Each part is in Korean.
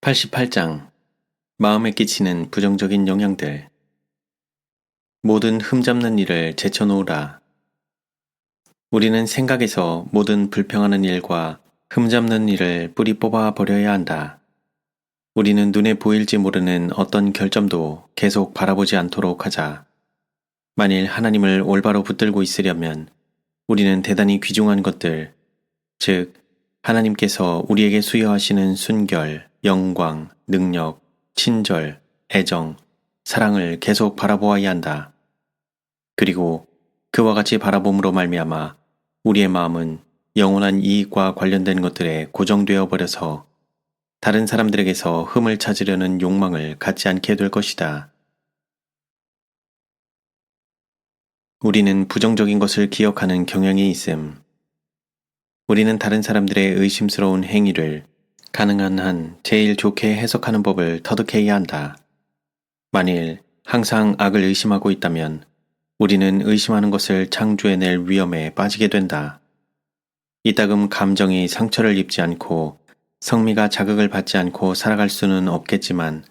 88장 마음에 끼치는 부정적인 영향들. 모든 흠잡는 일을 제쳐놓으라. 우리는 생각에서 모든 불평하는 일과 흠잡는 일을 뿌리 뽑아 버려야 한다. 우리는 눈에 보일지 모르는 어떤 결점도 계속 바라보지 않도록 하자. 만일 하나님을 올바로 붙들고 있으려면 우리는 대단히 귀중한 것들, 즉 하나님께서 우리에게 수여하시는 순결, 영광, 능력, 친절, 애정, 사랑을 계속 바라보아야 한다. 그리고 그와 같이 바라봄으로 말미암아 우리의 마음은 영원한 이익과 관련된 것들에 고정되어 버려서 다른 사람들에게서 흠을 찾으려는 욕망을 갖지 않게 될 것이다. 우리는 부정적인 것을 기억하는 경향이 있음. 우리는 다른 사람들의 의심스러운 행위를 가능한 한 제일 좋게 해석하는 법을 터득해야 한다. 만일 항상 악을 의심하고 있다면 우리는 의심하는 것을 창조해낼 위험에 빠지게 된다. 이따금 감정이 상처를 입지 않고 성미가 자극을 받지 않고 살아갈 수는 없겠지만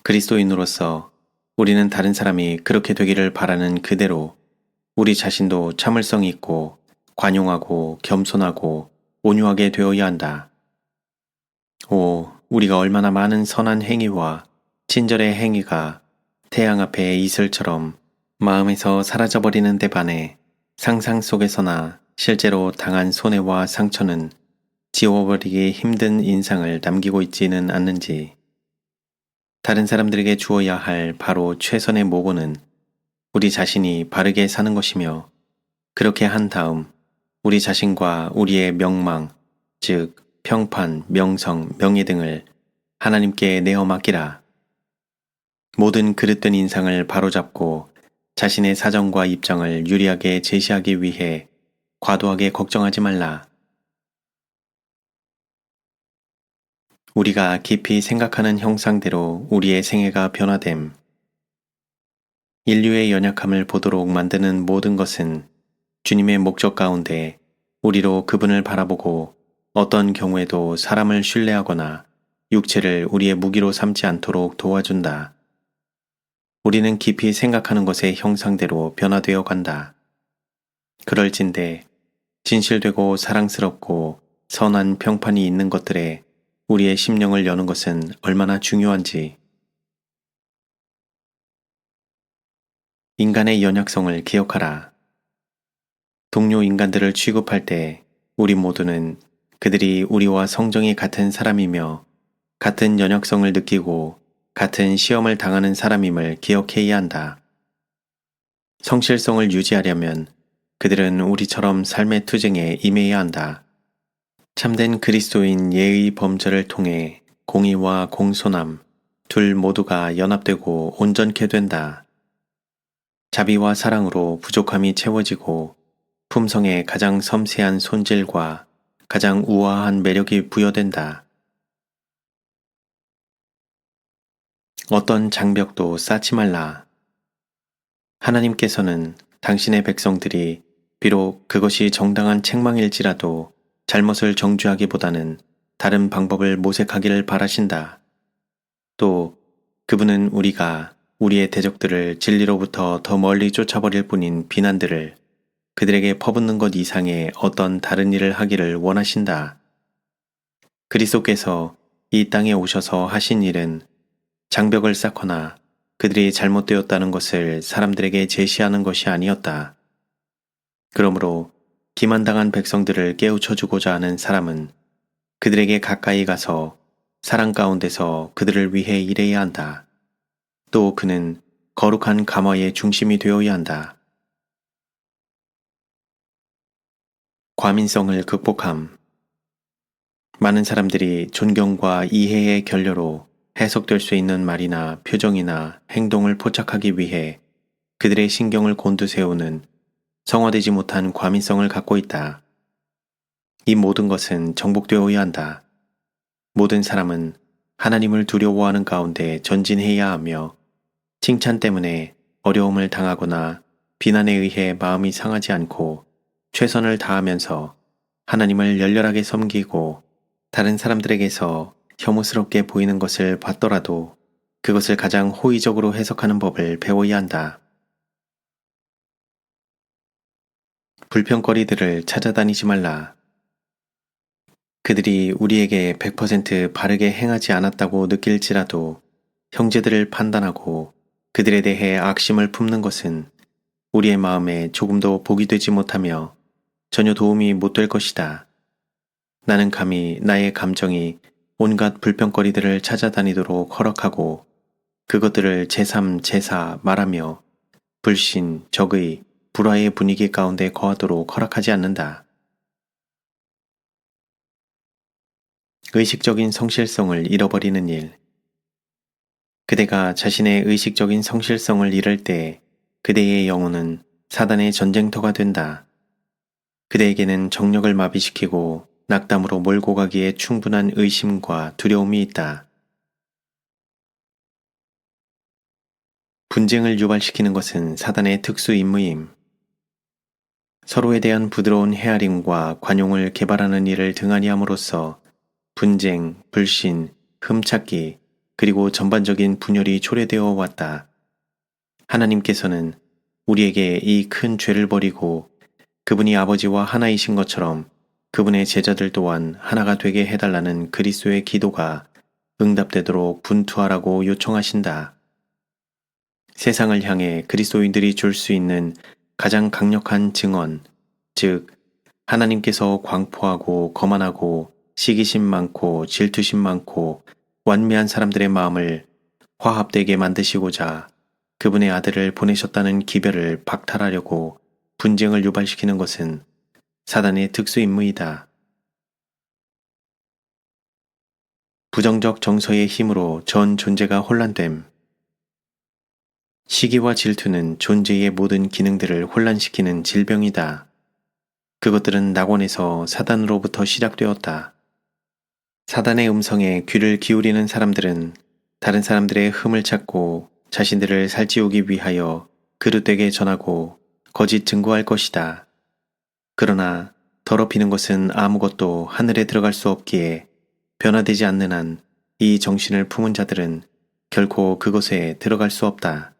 그리스도인으로서 우리는 다른 사람이 그렇게 되기를 바라는 그대로 우리 자신도 참을성이 있고 관용하고 겸손하고 온유하게 되어야 한다. 오, 우리가 얼마나 많은 선한 행위와 친절의 행위가 태양 앞에 이슬처럼 마음에서 사라져버리는 데 반해 상상 속에서나 실제로 당한 손해와 상처는 지워버리기 힘든 인상을 남기고 있지는 않는지. 다른 사람들에게 주어야 할 바로 최선의 모본은 우리 자신이 바르게 사는 것이며 그렇게 한 다음 우리 자신과 우리의 명망, 즉 평판, 명성, 명예 등을 하나님께 내어 맡기라. 모든 그릇된 인상을 바로잡고 자신의 사정과 입장을 유리하게 제시하기 위해 과도하게 걱정하지 말라. 우리가 깊이 생각하는 형상대로 우리의 생애가 변화됨. 인류의 연약함을 보도록 만드는 모든 것은 주님의 목적 가운데 우리로 그분을 바라보고 어떤 경우에도 사람을 신뢰하거나 육체를 우리의 무기로 삼지 않도록 도와준다. 우리는 깊이 생각하는 것의 형상대로 변화되어 간다. 그럴진대 진실되고 사랑스럽고 선한 평판이 있는 것들에 우리의 심령을 여는 것은 얼마나 중요한지. 인간의 연약성을 기억하라. 동료 인간들을 취급할 때 우리 모두는 그들이 우리와 성정이 같은 사람이며 같은 연약성을 느끼고 같은 시험을 당하는 사람임을 기억해야 한다. 성실성을 유지하려면 그들은 우리처럼 삶의 투쟁에 임해야 한다. 참된 그리스도인 예의 범절을 통해 공의와 공손함 둘 모두가 연합되고 온전케 된다. 자비와 사랑으로 부족함이 채워지고 품성에 가장 섬세한 손질과 가장 우아한 매력이 부여된다. 어떤 장벽도 쌓지 말라. 하나님께서는 당신의 백성들이 비록 그것이 정당한 책망일지라도 잘못을 정죄하기보다는 다른 방법을 모색하기를 바라신다. 또 그분은 우리가 우리의 대적들을 진리로부터 더 멀리 쫓아버릴 뿐인 비난들을 그들에게 퍼붓는 것 이상의 어떤 다른 일을 하기를 원하신다. 그리스도께서 이 땅에 오셔서 하신 일은 장벽을 쌓거나 그들이 잘못되었다는 것을 사람들에게 제시하는 것이 아니었다. 그러므로 기만당한 백성들을 깨우쳐주고자 하는 사람은 그들에게 가까이 가서 사랑 가운데서 그들을 위해 일해야 한다. 또 그는 거룩한 감화의 중심이 되어야 한다. 과민성을 극복함. 많은 사람들이 존경과 이해의 결여로 해석될 수 있는 말이나 표정이나 행동을 포착하기 위해 그들의 신경을 곤두세우는 성화되지 못한 과민성을 갖고 있다. 이 모든 것은 정복되어야 한다. 모든 사람은 하나님을 두려워하는 가운데 전진해야 하며 칭찬 때문에 어려움을 당하거나 비난에 의해 마음이 상하지 않고 최선을 다하면서 하나님을 열렬하게 섬기고 다른 사람들에게서 혐오스럽게 보이는 것을 봤더라도 그것을 가장 호의적으로 해석하는 법을 배워야 한다. 불평거리들을 찾아다니지 말라. 그들이 우리에게 100% 바르게 행하지 않았다고 느낄지라도 형제들을 판단하고 그들에 대해 악심을 품는 것은 우리의 마음에 조금도 복이 되지 못하며 전혀 도움이 못 될 것이다. 나는 감히 나의 감정이 온갖 불평거리들을 찾아다니도록 허락하고 그것들을 제3, 제4 말하며 불신, 적의, 불화의 분위기 가운데 거하도록 허락하지 않는다. 의식적인 성실성을 잃어버리는 일. 그대가 자신의 의식적인 성실성을 잃을 때 그대의 영혼은 사단의 전쟁터가 된다. 그대에게는 정력을 마비시키고 낙담으로 몰고 가기에 충분한 의심과 두려움이 있다. 분쟁을 유발시키는 것은 사단의 특수 임무임. 서로에 대한 부드러운 헤아림과 관용을 개발하는 일을 등한히 함으로써 분쟁, 불신, 흠찾기, 그리고 전반적인 분열이 초래되어 왔다. 하나님께서는 우리에게 이 큰 죄를 버리고 그분이 아버지와 하나이신 것처럼 그분의 제자들 또한 하나가 되게 해달라는 그리스도의 기도가 응답되도록 분투하라고 요청하신다. 세상을 향해 그리스도인들이 줄 수 있는 가장 강력한 증언, 즉 하나님께서 광포하고 거만하고 시기심 많고 질투심 많고 완미한 사람들의 마음을 화합되게 만드시고자 그분의 아들을 보내셨다는 기별을 박탈하려고 분쟁을 유발시키는 것은 사단의 특수 임무이다. 부정적 정서의 힘으로 전 존재가 혼란됨. 시기와 질투는 존재의 모든 기능들을 혼란시키는 질병이다. 그것들은 낙원에서 사단으로부터 시작되었다. 사단의 음성에 귀를 기울이는 사람들은 다른 사람들의 흠을 찾고 자신들을 살찌우기 위하여 그릇되게 전하고 거짓 증거할 것이다. 그러나 더럽히는 것은 아무것도 하늘에 들어갈 수 없기에 변화되지 않는 한 이 정신을 품은 자들은 결코 그것에 들어갈 수 없다.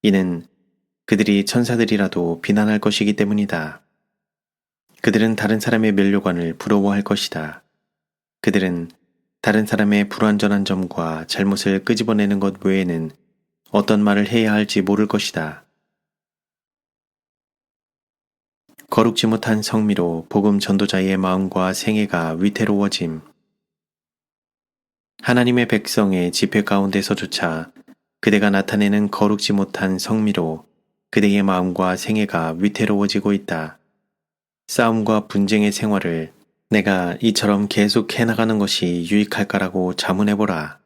이는 그들이 천사들이라도 비난할 것이기 때문이다. 그들은 다른 사람의 면류관을 부러워할 것이다. 그들은 다른 사람의 불완전한 점과 잘못을 끄집어내는 것 외에는 어떤 말을 해야 할지 모를 것이다. 거룩지 못한 성미로 복음 전도자의 마음과 생애가 위태로워짐. 하나님의 백성의 집회 가운데서조차 그대가 나타내는 거룩지 못한 성미로 그대의 마음과 생애가 위태로워지고 있다. 싸움과 분쟁의 생활을 내가 이처럼 계속 해나가는 것이 유익할까라고 자문해보라.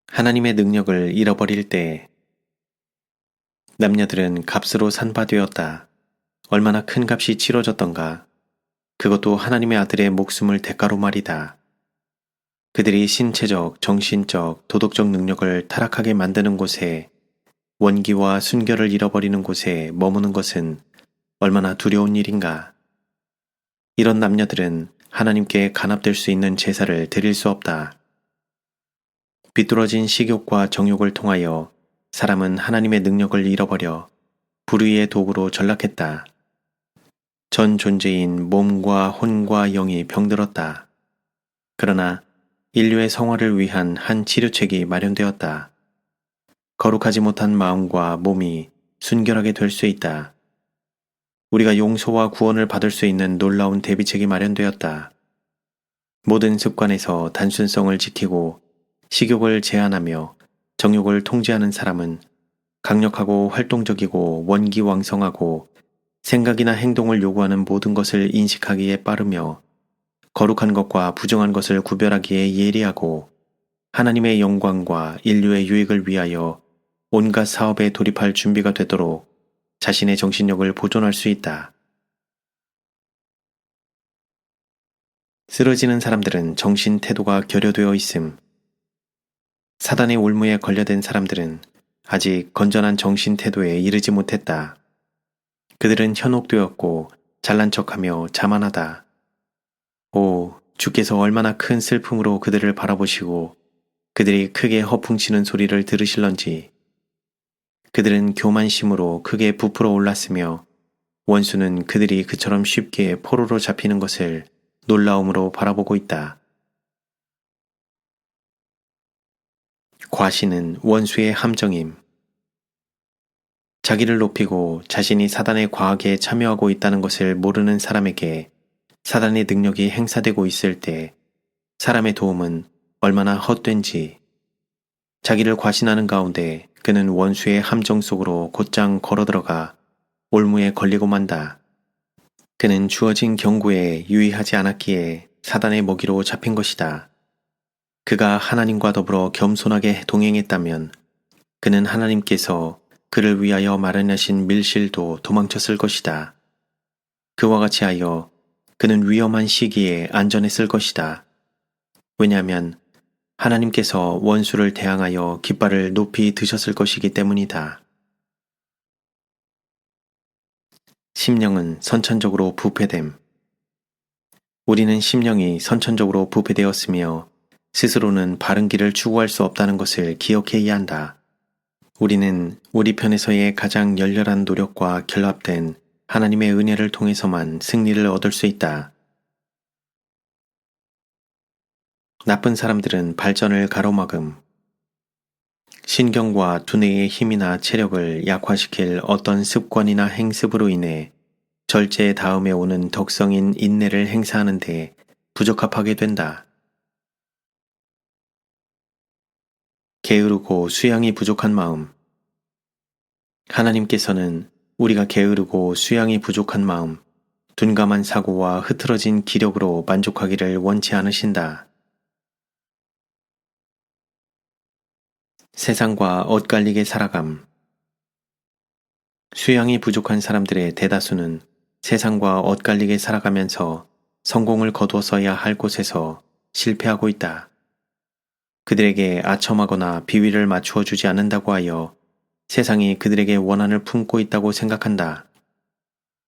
하나님의 능력을 잃어버릴 때 남녀들은 값으로 산 바 되었다. 얼마나 큰 값이 치러졌던가. 그것도 하나님의 아들의 목숨을 대가로 말이다. 그들이 신체적, 정신적, 도덕적 능력을 타락하게 만드는 곳에 원기와 순결을 잃어버리는 곳에 머무는 것은 얼마나 두려운 일인가. 이런 남녀들은 하나님께 간합될 수 있는 제사를 드릴 수 없다. 비뚤어진 식욕과 정욕을 통하여 사람은 하나님의 능력을 잃어버려 불의의 도구로 전락했다. 전 존재인 몸과 혼과 영이 병들었다. 그러나 인류의 성화를 위한 한 치료책이 마련되었다. 거룩하지 못한 마음과 몸이 순결하게 될 수 있다. 우리가 용서와 구원을 받을 수 있는 놀라운 대비책이 마련되었다. 모든 습관에서 단순성을 지키고 식욕을 제한하며 정욕을 통제하는 사람은 강력하고 활동적이고 원기왕성하고 생각이나 행동을 요구하는 모든 것을 인식하기에 빠르며 거룩한 것과 부정한 것을 구별하기에 예리하고 하나님의 영광과 인류의 유익을 위하여 온갖 사업에 돌입할 준비가 되도록 자신의 정신력을 보존할 수 있다. 쓰러지는 사람들은 정신 태도가 결여되어 있음. 사단의 올무에 걸려든 사람들은 아직 건전한 정신 태도에 이르지 못했다. 그들은 현혹되었고 잘난 척하며 자만하다. 오, 주께서 얼마나 큰 슬픔으로 그들을 바라보시고 그들이 크게 허풍치는 소리를 들으실런지. 그들은 교만심으로 크게 부풀어 올랐으며 원수는 그들이 그처럼 쉽게 포로로 잡히는 것을 놀라움으로 바라보고 있다. 과시는 원수의 함정임. 자기를 높이고 자신이 사단의 과학에 참여하고 있다는 것을 모르는 사람에게 사단의 능력이 행사되고 있을 때 사람의 도움은 얼마나 헛된지. 자기를 과신하는 가운데 그는 원수의 함정 속으로 곧장 걸어들어가 올무에 걸리고 만다. 그는 주어진 경고에 유의하지 않았기에 사단의 먹이로 잡힌 것이다. 그가 하나님과 더불어 겸손하게 동행했다면 그는 하나님께서 그를 위하여 마련하신 밀실도 도망쳤을 것이다. 그와 같이 하여 그는 위험한 시기에 안전했을 것이다. 왜냐하면 하나님께서 원수를 대항하여 깃발을 높이 드셨을 것이기 때문이다. 심령은 선천적으로 부패됨. 우리는 심령이 선천적으로 부패되었으며 스스로는 바른 길을 추구할 수 없다는 것을 기억해야 한다. 우리는 우리 편에서의 가장 열렬한 노력과 결합된 하나님의 은혜를 통해서만 승리를 얻을 수 있다. 나쁜 사람들은 발전을 가로막음. 신경과 두뇌의 힘이나 체력을 약화시킬 어떤 습관이나 행습으로 인해 절제 다음에 오는 덕성인 인내를 행사하는데 부적합하게 된다. 게으르고 수양이 부족한 마음. 하나님께서는 우리가 게으르고 수양이 부족한 마음, 둔감한 사고와 흐트러진 기력으로 만족하기를 원치 않으신다. 세상과 엇갈리게 살아감. 수양이 부족한 사람들의 대다수는 세상과 엇갈리게 살아가면서 성공을 거두어서야 할 곳에서 실패하고 있다. 그들에게 아첨하거나 비위를 맞추어 주지 않는다고 하여 세상이 그들에게 원한을 품고 있다고 생각한다.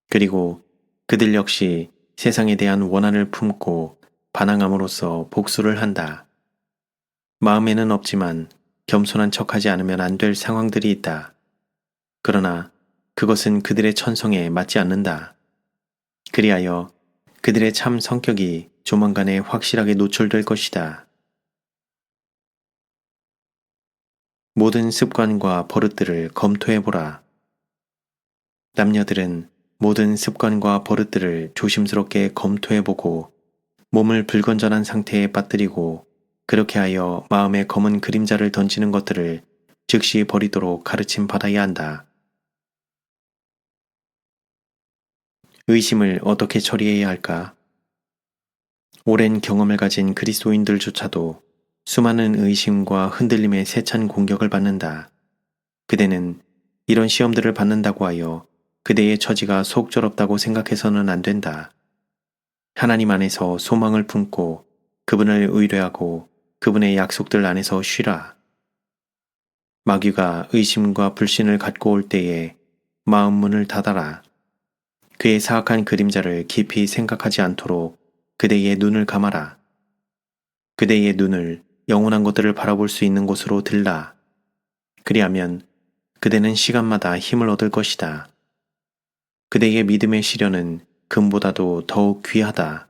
그리고 그들 역시 세상에 대한 원한을 품고 반항함으로써 복수를 한다. 마음에는 없지만 겸손한 척하지 않으면 안 될 상황들이 있다. 그러나 그것은 그들의 천성에 맞지 않는다. 그리하여 그들의 참 성격이 조만간에 확실하게 노출될 것이다. 모든 습관과 버릇들을 검토해보라. 남녀들은 모든 습관과 버릇들을 조심스럽게 검토해보고 몸을 불건전한 상태에 빠뜨리고 그렇게 하여 마음에 검은 그림자를 던지는 것들을 즉시 버리도록 가르침 받아야 한다. 의심을 어떻게 처리해야 할까? 오랜 경험을 가진 그리스도인들조차도 수많은 의심과 흔들림의 세찬 공격을 받는다. 그대는 이런 시험들을 받는다고 하여 그대의 처지가 속절없다고 생각해서는 안 된다. 하나님 안에서 소망을 품고 그분을 의뢰하고 그분의 약속들 안에서 쉬라. 마귀가 의심과 불신을 갖고 올 때에 마음 문을 닫아라. 그의 사악한 그림자를 깊이 생각하지 않도록 그대의 눈을 감아라. 그대의 눈을 영원한 것들을 바라볼 수 있는 곳으로 들라. 그리하면 그대는 시간마다 힘을 얻을 것이다. 그대의 믿음의 시련은 금보다도 더욱 귀하다.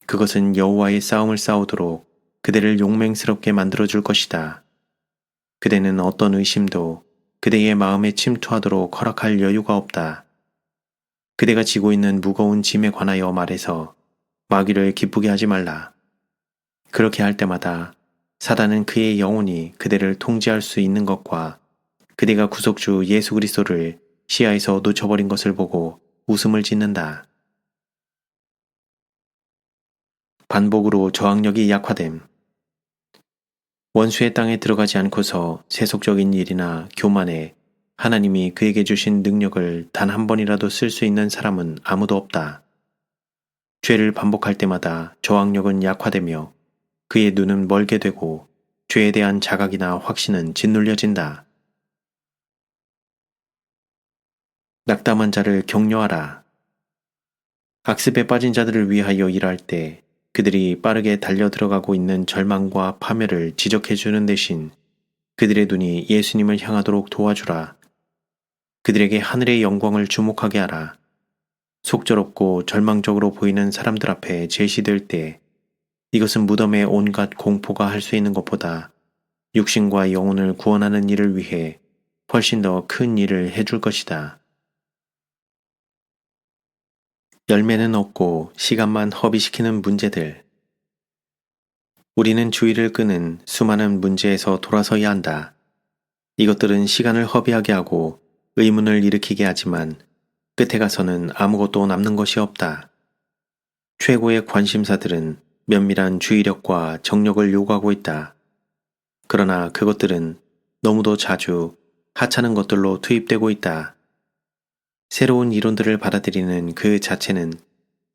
그것은 여호와의 싸움을 싸우도록 그대를 용맹스럽게 만들어줄 것이다. 그대는 어떤 의심도 그대의 마음에 침투하도록 허락할 여유가 없다. 그대가 지고 있는 무거운 짐에 관하여 말해서 마귀를 기쁘게 하지 말라. 그렇게 할 때마다 사단은 그의 영혼이 그대를 통제할 수 있는 것과 그대가 구속주 예수 그리스도를 시야에서 놓쳐버린 것을 보고 웃음을 짓는다. 반복으로 저항력이 약화됨. 원수의 땅에 들어가지 않고서 세속적인 일이나 교만에 하나님이 그에게 주신 능력을 단 한 번이라도 쓸 수 있는 사람은 아무도 없다. 죄를 반복할 때마다 저항력은 약화되며 그의 눈은 멀게 되고 죄에 대한 자각이나 확신은 짓눌려진다. 낙담한 자를 격려하라. 악습에 빠진 자들을 위하여 일할 때 그들이 빠르게 달려 들어가고 있는 절망과 파멸을 지적해 주는 대신 그들의 눈이 예수님을 향하도록 도와주라. 그들에게 하늘의 영광을 주목하게 하라. 속절없고 절망적으로 보이는 사람들 앞에 제시될 때 이것은 무덤의 온갖 공포가 할 수 있는 것보다 육신과 영혼을 구원하는 일을 위해 훨씬 더 큰 일을 해줄 것이다. 열매는 없고 시간만 허비시키는 문제들. 우리는 주의를 끄는 수많은 문제에서 돌아서야 한다. 이것들은 시간을 허비하게 하고 의문을 일으키게 하지만 끝에 가서는 아무것도 남는 것이 없다. 최고의 관심사들은 면밀한 주의력과 정력을 요구하고 있다. 그러나 그것들은 너무도 자주 하찮은 것들로 투입되고 있다. 새로운 이론들을 받아들이는 그 자체는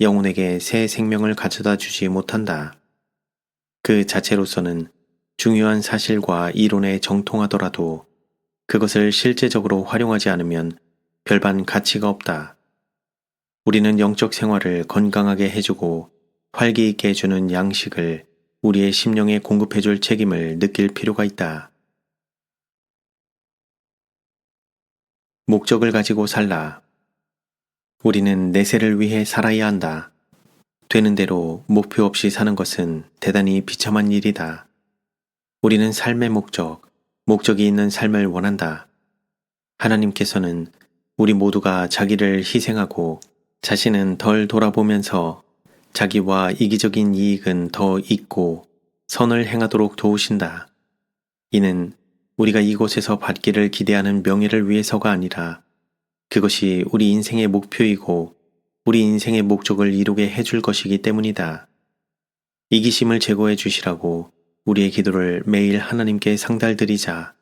영혼에게 새 생명을 가져다 주지 못한다. 그 자체로서는 중요한 사실과 이론에 정통하더라도 그것을 실제적으로 활용하지 않으면 별반 가치가 없다. 우리는 영적 생활을 건강하게 해주고 활기 있게 해주는 양식을 우리의 심령에 공급해줄 책임을 느낄 필요가 있다. 목적을 가지고 살라. 우리는 내세를 위해 살아야 한다. 되는 대로 목표 없이 사는 것은 대단히 비참한 일이다. 우리는 삶의 목적이 있는 삶을 원한다. 하나님께서는 우리 모두가 자기를 희생하고 자신은 덜 돌아보면서 자기와 이기적인 이익은 더 있고 선을 행하도록 도우신다. 이는 우리가 이곳에서 받기를 기대하는 명예를 위해서가 아니라 그것이 우리 인생의 목표이고 우리 인생의 목적을 이루게 해줄 것이기 때문이다. 이기심을 제거해 주시라고 우리의 기도를 매일 하나님께 상달드리자.